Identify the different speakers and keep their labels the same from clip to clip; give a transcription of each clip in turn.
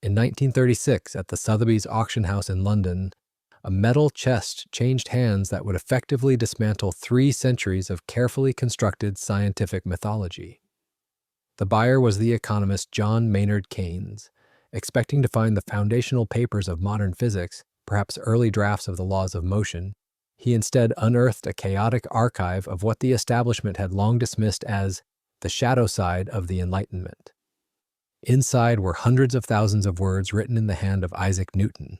Speaker 1: In 1936, at the Sotheby's auction house in London, a metal chest changed hands that would effectively dismantle 3 centuries of carefully constructed scientific mythology. The buyer was the economist John Maynard Keynes. Expecting to find the foundational papers of modern physics, perhaps early drafts of the laws of motion, he instead unearthed a chaotic archive of what the establishment had long dismissed as the shadow side of the Enlightenment. Inside were hundreds of thousands of words written in the hand of Isaac Newton,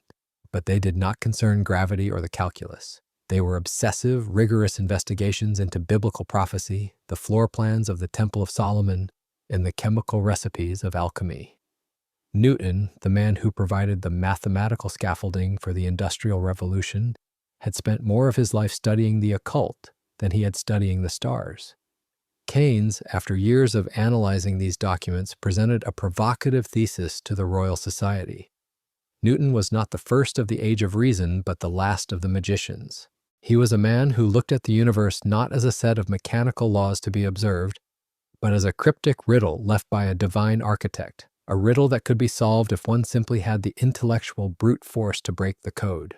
Speaker 1: but they did not concern gravity or the calculus. They were obsessive, rigorous investigations into biblical prophecy, the floor plans of the Temple of Solomon, and the chemical recipes of alchemy. Newton, the man who provided the mathematical scaffolding for the Industrial Revolution, had spent more of his life studying the occult than he had studying the stars. Keynes, after years of analyzing these documents, presented a provocative thesis to the Royal Society. Newton was not the first of the Age of Reason, but the last of the magicians. He was a man who looked at the universe not as a set of mechanical laws to be observed, but as a cryptic riddle left by a divine architect, a riddle that could be solved if one simply had the intellectual brute force to break the code.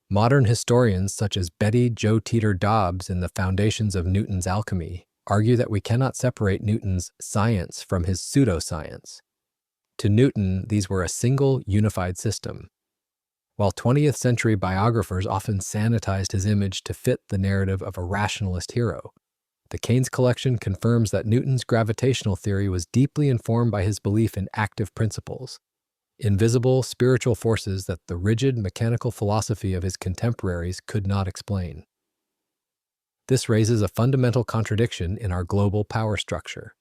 Speaker 1: Modern historians such as Betty Jo Teeter Dobbs in The Foundations of Newton's Alchemy argue that we cannot separate Newton's science from his pseudoscience. To Newton, these were a single, unified system. While 20th century biographers often sanitized his image to fit the narrative of a rationalist hero, the Keynes collection confirms that Newton's gravitational theory was deeply informed by his belief in active principles, invisible spiritual forces that the rigid mechanical philosophy of his contemporaries could not explain. This raises a fundamental contradiction in our global power structure.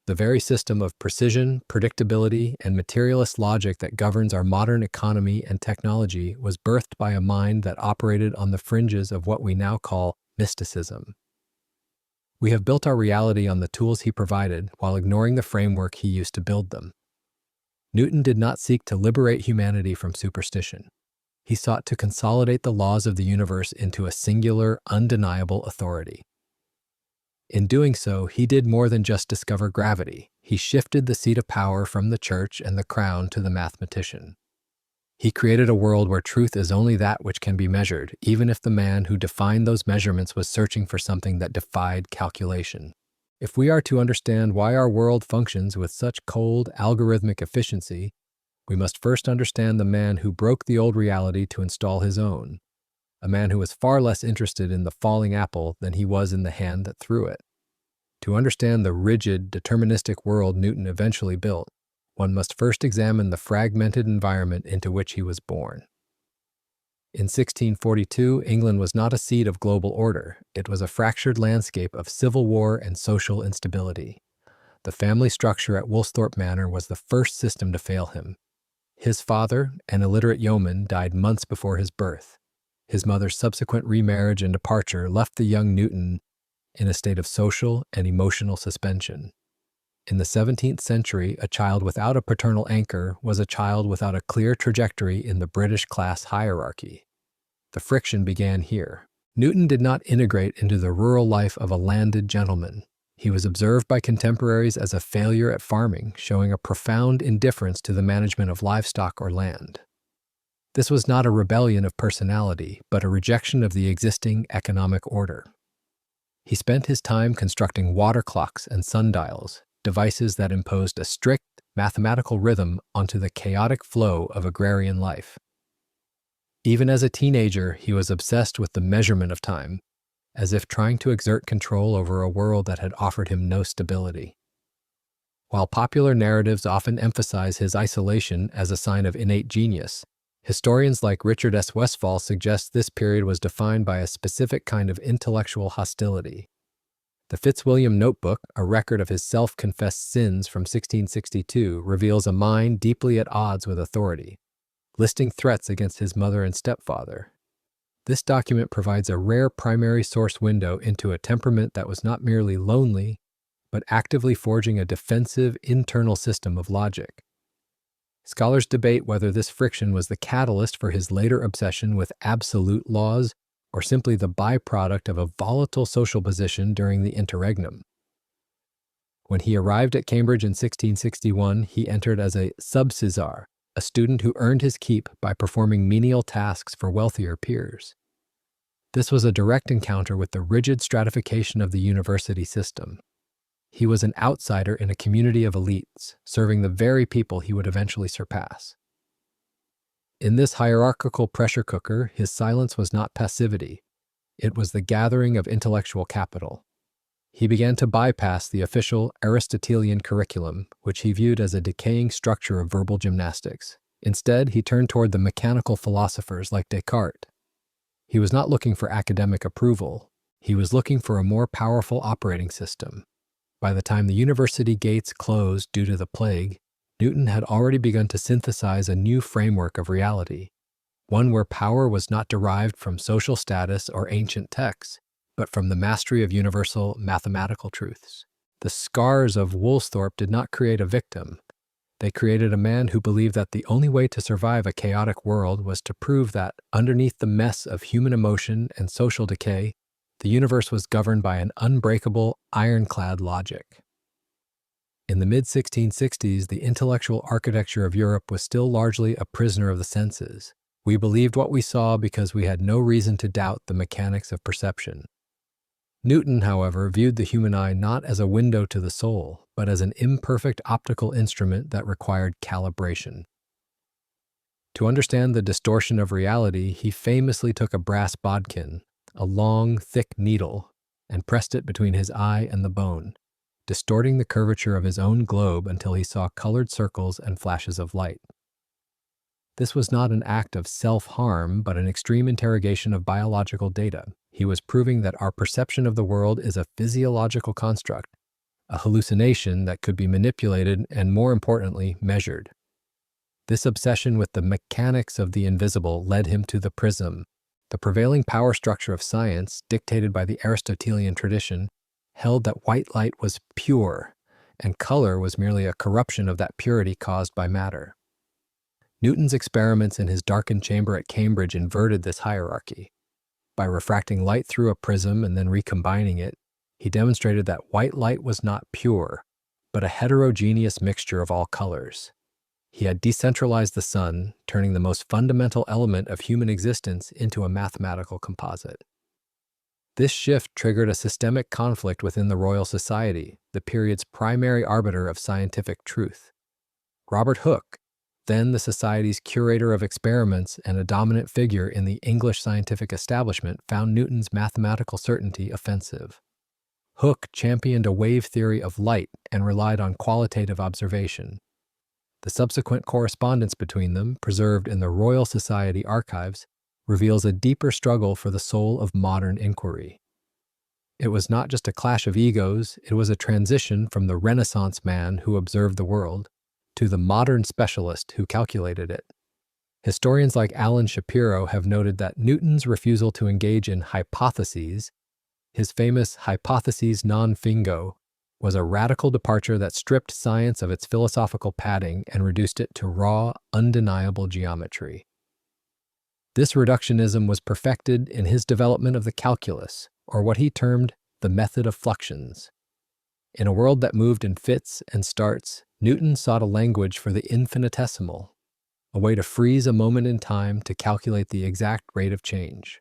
Speaker 1: The very system of precision, predictability, and materialist logic that governs our modern economy and technology was birthed by a mind that operated on the fringes of what we now call mysticism. We have built our reality on the tools he provided while ignoring the framework he used to build them. Newton did not seek to liberate humanity from superstition. He sought to consolidate the laws of the universe into a singular, undeniable authority. In doing so, he did more than just discover gravity. He shifted the seat of power from the church and the crown to the mathematician. He created a world where truth is only that which can be measured, even if the man who defined those measurements was searching for something that defied calculation. If we are to understand why our world functions with such cold, algorithmic efficiency, we must first understand the man who broke the old reality to install his own, a man who was far less interested in the falling apple than he was in the hand that threw it. To understand the rigid, deterministic world Newton eventually built, one must first examine the fragmented environment into which he was born. In 1642, England was not a seat of global order. It was a fractured landscape of civil war and social instability. The family structure at Woolsthorpe Manor was the first system to fail him. His father, an illiterate yeoman, died months before his birth. His mother's subsequent remarriage and departure left the young Newton in a state of social and emotional suspension. In the 17th century, a child without a paternal anchor was a child without a clear trajectory in the British class hierarchy. The friction began here. Newton did not integrate into the rural life of a landed gentleman. He was observed by contemporaries as a failure at farming, showing a profound indifference to the management of livestock or land. This was not a rebellion of personality, but a rejection of the existing economic order. He spent his time constructing water clocks and sundials, devices that imposed a strict mathematical rhythm onto the chaotic flow of agrarian life. Even as a teenager, he was obsessed with the measurement of time, as if trying to exert control over a world that had offered him no stability. While popular narratives often emphasize his isolation as a sign of innate genius, historians like Richard S. Westphal suggest this period was defined by a specific kind of intellectual hostility. The Fitzwilliam Notebook, a record of his self-confessed sins from 1662, reveals a mind deeply at odds with authority, listing threats against his mother and stepfather. This document provides a rare primary source window into a temperament that was not merely lonely, but actively forging a defensive internal system of logic. Scholars debate whether this friction was the catalyst for his later obsession with absolute laws or simply the byproduct of a volatile social position during the interregnum. When he arrived at Cambridge in 1661, he entered as a subsizar, a student who earned his keep by performing menial tasks for wealthier peers. This was a direct encounter with the rigid stratification of the university system. He was an outsider in a community of elites, serving the very people he would eventually surpass. In this hierarchical pressure cooker, his silence was not passivity. It was the gathering of intellectual capital. He began to bypass the official Aristotelian curriculum, which he viewed as a decaying structure of verbal gymnastics. Instead, he turned toward the mechanical philosophers like Descartes. He was not looking for academic approval. He was looking for a more powerful operating system. By the time the university gates closed due to the plague, Newton had already begun to synthesize a new framework of reality, one where power was not derived from social status or ancient texts, but from the mastery of universal mathematical truths. The scars of Woolsthorpe did not create a victim. They created a man who believed that the only way to survive a chaotic world was to prove that, underneath the mess of human emotion and social decay, the universe was governed by an unbreakable, ironclad logic. In the mid-1660s, the intellectual architecture of Europe was still largely a prisoner of the senses. We believed what we saw because we had no reason to doubt the mechanics of perception. Newton, however, viewed the human eye not as a window to the soul, but as an imperfect optical instrument that required calibration. To understand the distortion of reality, he famously took a brass bodkin, a long, thick needle, and pressed it between his eye and the bone, distorting the curvature of his own globe until he saw colored circles and flashes of light. This was not an act of self-harm, but an extreme interrogation of biological data. He was proving that our perception of the world is a physiological construct, a hallucination that could be manipulated and, more importantly, measured. This obsession with the mechanics of the invisible led him to the prism. The prevailing power structure of science, dictated by the Aristotelian tradition, held that white light was pure, and color was merely a corruption of that purity caused by matter. Newton's experiments in his darkened chamber at Cambridge inverted this hierarchy. By refracting light through a prism and then recombining it, he demonstrated that white light was not pure, but a heterogeneous mixture of all colors. He had decentralized the sun, turning the most fundamental element of human existence into a mathematical composite. This shift triggered a systemic conflict within the Royal Society, the period's primary arbiter of scientific truth. Robert Hooke, then the Society's curator of experiments and a dominant figure in the English scientific establishment, found Newton's mathematical certainty offensive. Hooke championed a wave theory of light and relied on qualitative observation. The subsequent correspondence between them, preserved in the Royal Society archives, reveals a deeper struggle for the soul of modern inquiry. It was not just a clash of egos, it was a transition from the Renaissance man who observed the world to the modern specialist who calculated it. Historians like Alan Shapiro have noted that Newton's refusal to engage in hypotheses, his famous hypotheses non fingo, was a radical departure that stripped science of its philosophical padding and reduced it to raw, undeniable geometry. This reductionism was perfected in his development of the calculus, or what he termed the method of fluxions. In a world that moved in fits and starts, Newton sought a language for the infinitesimal, a way to freeze a moment in time to calculate the exact rate of change.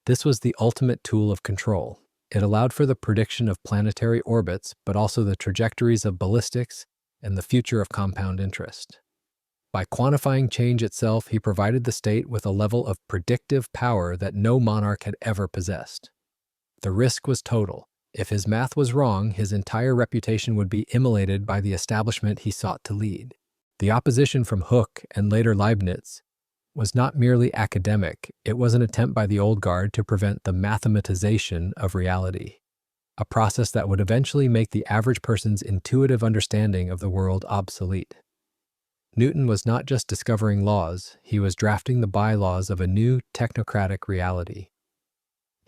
Speaker 1: This was the ultimate tool of control. It allowed for the prediction of planetary orbits, but also the trajectories of ballistics and the future of compound interest. By quantifying change itself, he provided the state with a level of predictive power that no monarch had ever possessed. The risk was total. If his math was wrong, his entire reputation would be immolated by the establishment he sought to lead. The opposition from Hooke and later Leibniz was not merely academic, it was an attempt by the old guard to prevent the mathematization of reality, a process that would eventually make the average person's intuitive understanding of the world obsolete. Newton was not just discovering laws, he was drafting the bylaws of a new technocratic reality.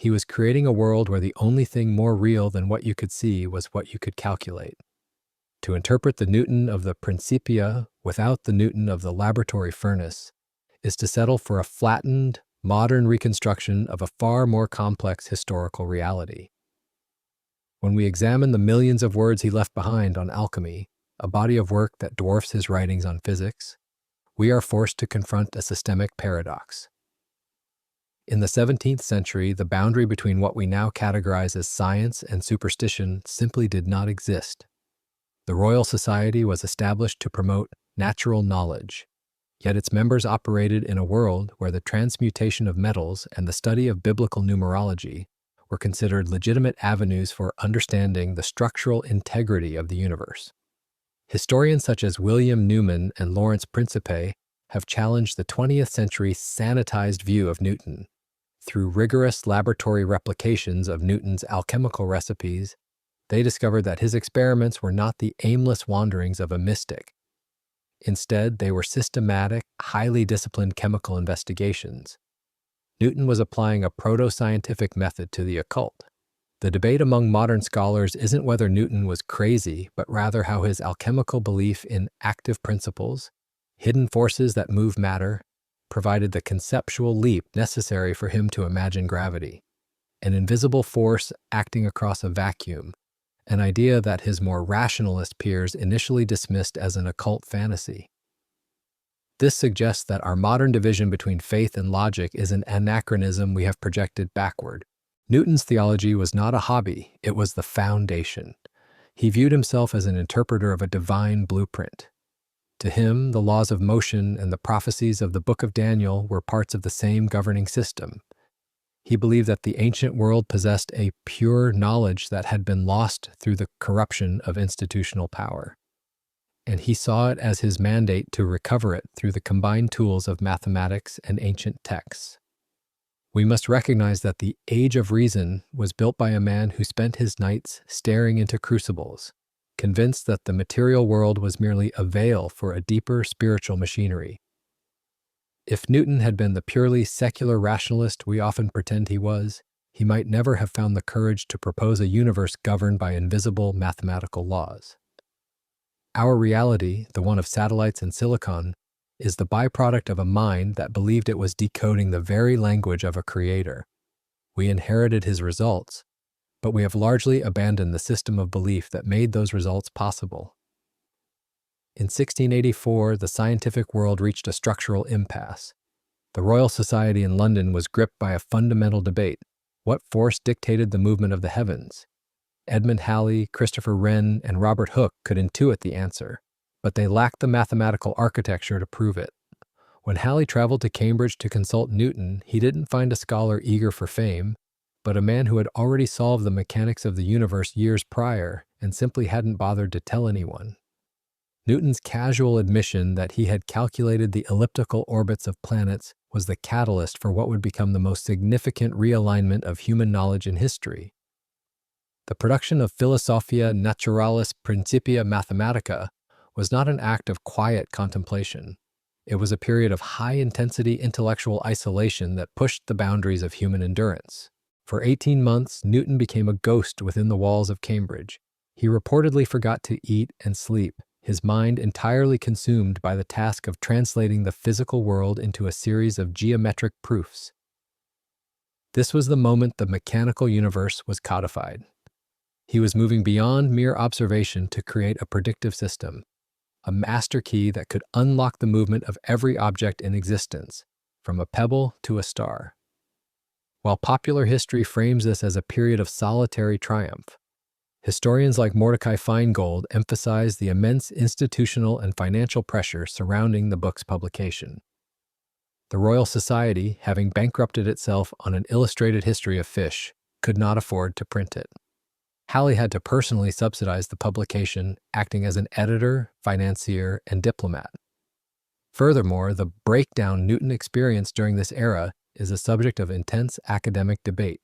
Speaker 1: He was creating a world where the only thing more real than what you could see was what you could calculate. To interpret the Newton of the Principia without the Newton of the laboratory furnace is to settle for a flattened, modern reconstruction of a far more complex historical reality. When we examine the millions of words he left behind on alchemy, a body of work that dwarfs his writings on physics, we are forced to confront a systemic paradox. In the 17th century, the boundary between what we now categorize as science and superstition simply did not exist. The Royal Society was established to promote natural knowledge, yet its members operated in a world where the transmutation of metals and the study of biblical numerology were considered legitimate avenues for understanding the structural integrity of the universe. Historians such as William Newman and Lawrence Principe have challenged the 20th century sanitized view of Newton. Through rigorous laboratory replications of Newton's alchemical recipes, they discovered that his experiments were not the aimless wanderings of a mystic. Instead, they were systematic, highly disciplined chemical investigations. Newton was applying a proto-scientific method to the occult. The debate among modern scholars isn't whether Newton was crazy, but rather how his alchemical belief in active principles, hidden forces that move matter, provided the conceptual leap necessary for him to imagine gravity, an invisible force acting across a vacuum, an idea that his more rationalist peers initially dismissed as an occult fantasy. This suggests that our modern division between faith and logic is an anachronism we have projected backward. Newton's theology was not a hobby, it was the foundation. He viewed himself as an interpreter of a divine blueprint. To him, the laws of motion and the prophecies of the Book of Daniel were parts of the same governing system. He believed that the ancient world possessed a pure knowledge that had been lost through the corruption of institutional power, and he saw it as his mandate to recover it through the combined tools of mathematics and ancient texts. We must recognize that the Age of Reason was built by a man who spent his nights staring into crucibles, convinced that the material world was merely a veil for a deeper spiritual machinery. If Newton had been the purely secular rationalist we often pretend he was, he might never have found the courage to propose a universe governed by invisible mathematical laws. Our reality, the one of satellites and silicon, is the byproduct of a mind that believed it was decoding the very language of a creator. We inherited his results, but we have largely abandoned the system of belief that made those results possible. In 1684, the scientific world reached a structural impasse. The Royal Society in London was gripped by a fundamental debate. What force dictated the movement of the heavens? Edmund Halley, Christopher Wren, and Robert Hooke could intuit the answer, but they lacked the mathematical architecture to prove it. When Halley traveled to Cambridge to consult Newton, he didn't find a scholar eager for fame, but a man who had already solved the mechanics of the universe years prior and simply hadn't bothered to tell anyone. Newton's casual admission that he had calculated the elliptical orbits of planets was the catalyst for what would become the most significant realignment of human knowledge in history. The production of Philosophia Naturalis Principia Mathematica was not an act of quiet contemplation. It was a period of high-intensity intellectual isolation that pushed the boundaries of human endurance. For 18 months, Newton became a ghost within the walls of Cambridge. He reportedly forgot to eat and sleep, his mind entirely consumed by the task of translating the physical world into a series of geometric proofs. This was the moment the mechanical universe was codified. He was moving beyond mere observation to create a predictive system, a master key that could unlock the movement of every object in existence, from a pebble to a star. While popular history frames this as a period of solitary triumph, historians like Mordecai Feingold emphasize the immense institutional and financial pressure surrounding the book's publication. The Royal Society, having bankrupted itself on an illustrated history of fish, could not afford to print it. Halley had to personally subsidize the publication, acting as an editor, financier, and diplomat. Furthermore, the breakdown Newton experienced during this era is a subject of intense academic debate.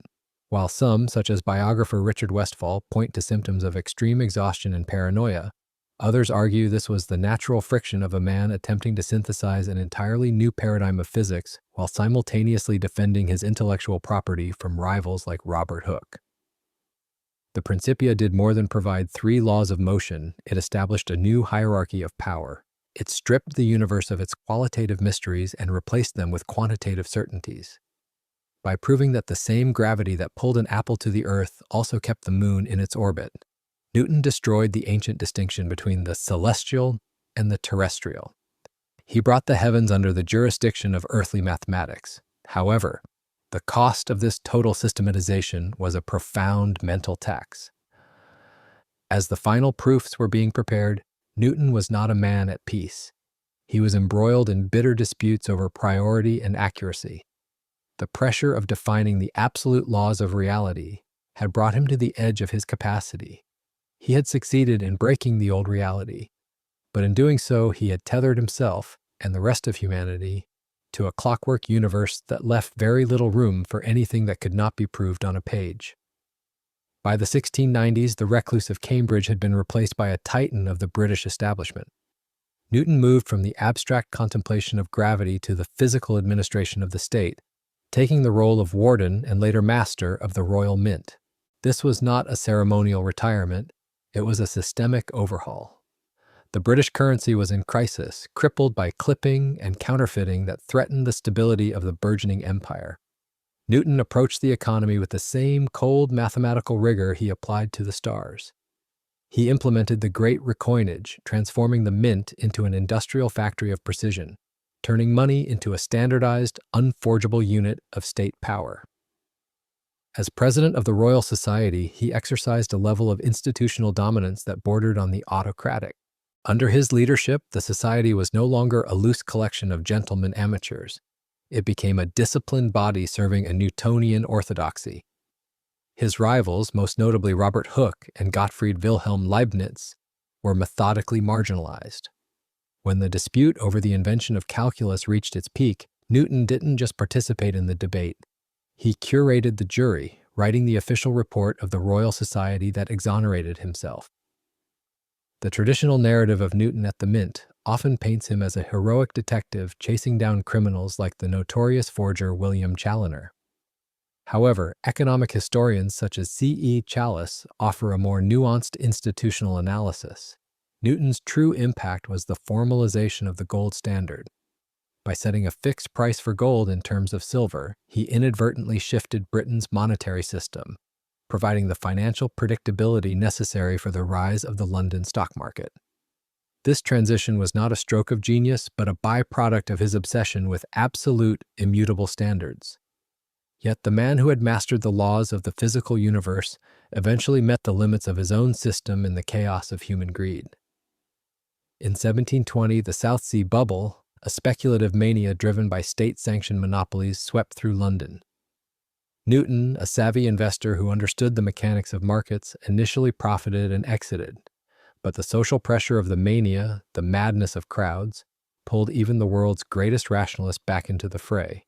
Speaker 1: While some, such as biographer Richard Westphal, point to symptoms of extreme exhaustion and paranoia, others argue this was the natural friction of a man attempting to synthesize an entirely new paradigm of physics while simultaneously defending his intellectual property from rivals like Robert Hooke. The Principia did more than provide 3 laws of motion. It established a new hierarchy of power. It stripped the universe of its qualitative mysteries and replaced them with quantitative certainties. by proving that the same gravity that pulled an apple to the earth also kept the moon in its orbit. Newton destroyed the ancient distinction between the celestial and the terrestrial. He brought the heavens under the jurisdiction of earthly mathematics. However, the cost of this total systematization was a profound mental tax. As the final proofs were being prepared, Newton was not a man at peace. He was embroiled in bitter disputes over priority and accuracy. The pressure of defining the absolute laws of reality had brought him to the edge of his capacity. He had succeeded in breaking the old reality, but in doing so he had tethered himself and the rest of humanity to a clockwork universe that left very little room for anything that could not be proved on a page. By the 1690s, the recluse of Cambridge had been replaced by a titan of the British establishment. Newton moved from the abstract contemplation of gravity to the physical administration of the state, taking the role of warden and later master of the Royal Mint. This was not a ceremonial retirement, it was a systemic overhaul. The British currency was in crisis, crippled by clipping and counterfeiting that threatened the stability of the burgeoning empire. Newton approached the economy with the same cold mathematical rigor he applied to the stars. He implemented the Great Recoinage, transforming the mint into an industrial factory of precision, turning money into a standardized, unforgeable unit of state power. As president of the Royal Society, he exercised a level of institutional dominance that bordered on the autocratic. Under his leadership, the society was no longer a loose collection of gentlemen amateurs. It became a disciplined body serving a Newtonian orthodoxy. His rivals, most notably Robert Hooke and Gottfried Wilhelm Leibniz, were methodically marginalized. When the dispute over the invention of calculus reached its peak, Newton didn't just participate in the debate. He curated the jury, writing the official report of the Royal Society that exonerated himself. The traditional narrative of Newton at the Mint often paints him as a heroic detective chasing down criminals like the notorious forger William Challoner. However, economic historians such as C.E. Challis offer a more nuanced institutional analysis. Newton's true impact was the formalization of the gold standard. By setting a fixed price for gold in terms of silver, he inadvertently shifted Britain's monetary system, providing the financial predictability necessary for the rise of the London stock market. This transition was not a stroke of genius, but a byproduct of his obsession with absolute, immutable standards. Yet the man who had mastered the laws of the physical universe eventually met the limits of his own system in the chaos of human greed. In 1720, the South Sea Bubble, a speculative mania driven by state-sanctioned monopolies, swept through London. Newton, a savvy investor who understood the mechanics of markets, initially profited and exited, but the social pressure of the mania, the madness of crowds, pulled even the world's greatest rationalist back into the fray.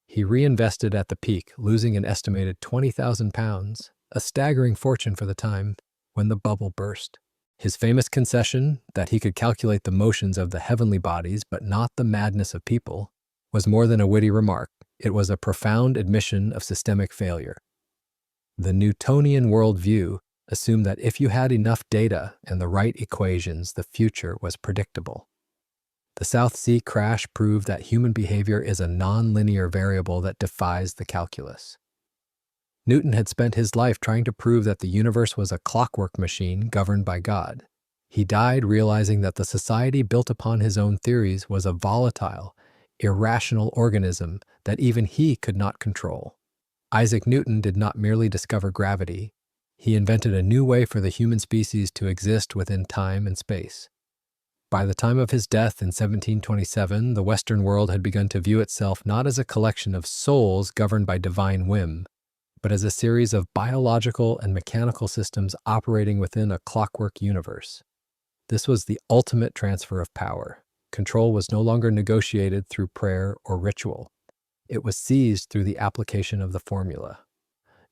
Speaker 1: He reinvested at the peak, losing an estimated £20,000, a staggering fortune for the time, when the bubble burst. His famous concession, that he could calculate the motions of the heavenly bodies but not the madness of people, was more than a witty remark. It was a profound admission of systemic failure. The Newtonian worldview assumed that if you had enough data and the right equations, the future was predictable. The South Sea crash proved that human behavior is a non-linear variable that defies the calculus. Newton had spent his life trying to prove that the universe was a clockwork machine governed by God. He died realizing that the society built upon his own theories was a volatile, irrational organism that even he could not control. Isaac Newton did not merely discover gravity. He invented a new way for the human species to exist within time and space. By the time of his death in 1727, the Western world had begun to view itself not as a collection of souls governed by divine whim, but as a series of biological and mechanical systems operating within a clockwork universe. This was the ultimate transfer of power. Control was no longer negotiated through prayer or ritual. It was seized through the application of the formula.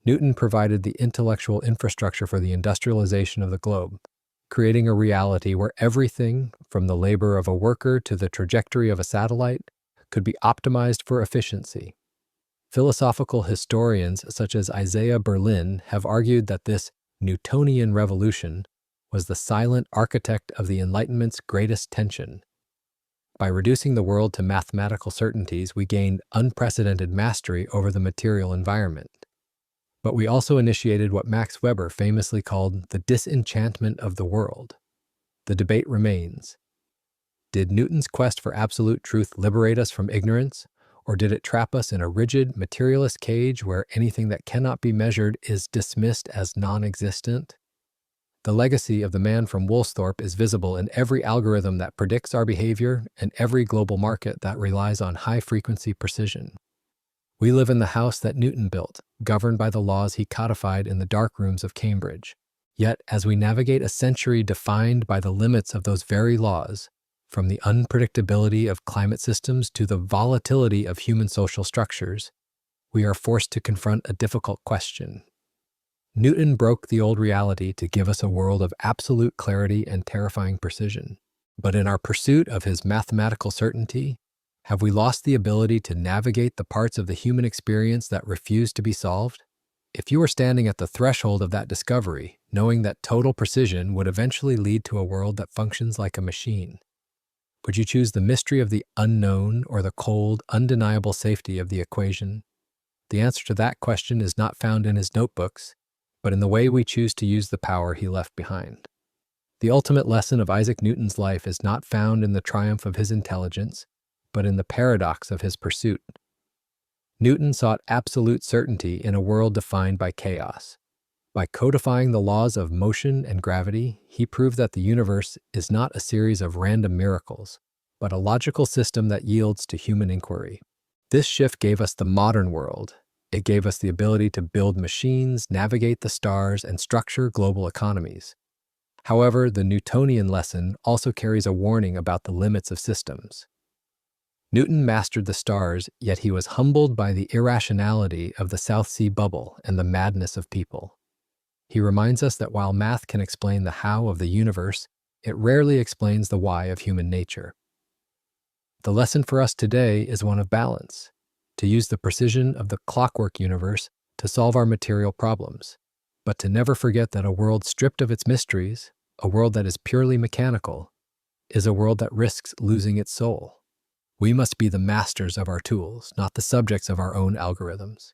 Speaker 1: Newton provided the intellectual infrastructure for the industrialization of the globe, creating a reality where everything, from the labor of a worker to the trajectory of a satellite, could be optimized for efficiency. Philosophical historians such as Isaiah Berlin have argued that this Newtonian revolution was the silent architect of the Enlightenment's greatest tension. By reducing the world to mathematical certainties, we gained unprecedented mastery over the material environment. But we also initiated what Max Weber famously called the disenchantment of the world. The debate remains. Did Newton's quest for absolute truth liberate us from ignorance, or did it trap us in a rigid, materialist cage where anything that cannot be measured is dismissed as non-existent? The legacy of the man from Woolsthorpe is visible in every algorithm that predicts our behavior and every global market that relies on high-frequency precision. We live in the house that Newton built, governed by the laws he codified in the dark rooms of Cambridge. Yet, as we navigate a century defined by the limits of those very laws, from the unpredictability of climate systems to the volatility of human social structures, we are forced to confront a difficult question. Newton broke the old reality to give us a world of absolute clarity and terrifying precision. But in our pursuit of his mathematical certainty, have we lost the ability to navigate the parts of the human experience that refuse to be solved? If you were standing at the threshold of that discovery, knowing that total precision would eventually lead to a world that functions like a machine, would you choose the mystery of the unknown or the cold, undeniable safety of the equation? The answer to that question is not found in his notebooks, but in the way we choose to use the power he left behind. The ultimate lesson of Isaac Newton's life is not found in the triumph of his intelligence, but in the paradox of his pursuit. Newton sought absolute certainty in a world defined by chaos. By codifying the laws of motion and gravity, he proved that the universe is not a series of random miracles, but a logical system that yields to human inquiry. This shift gave us the modern world. It gave us the ability to build machines, navigate the stars, and structure global economies. However, the Newtonian lesson also carries a warning about the limits of systems. Newton mastered the stars, yet he was humbled by the irrationality of the South Sea bubble and the madness of people. He reminds us that while math can explain the how of the universe, it rarely explains the why of human nature. The lesson for us today is one of balance, to use the precision of the Clockwork Universe to solve our material problems, but to never forget that a world stripped of its mysteries, a world that is purely mechanical, is a world that risks losing its soul. We must be the masters of our tools, not the subjects of our own algorithms.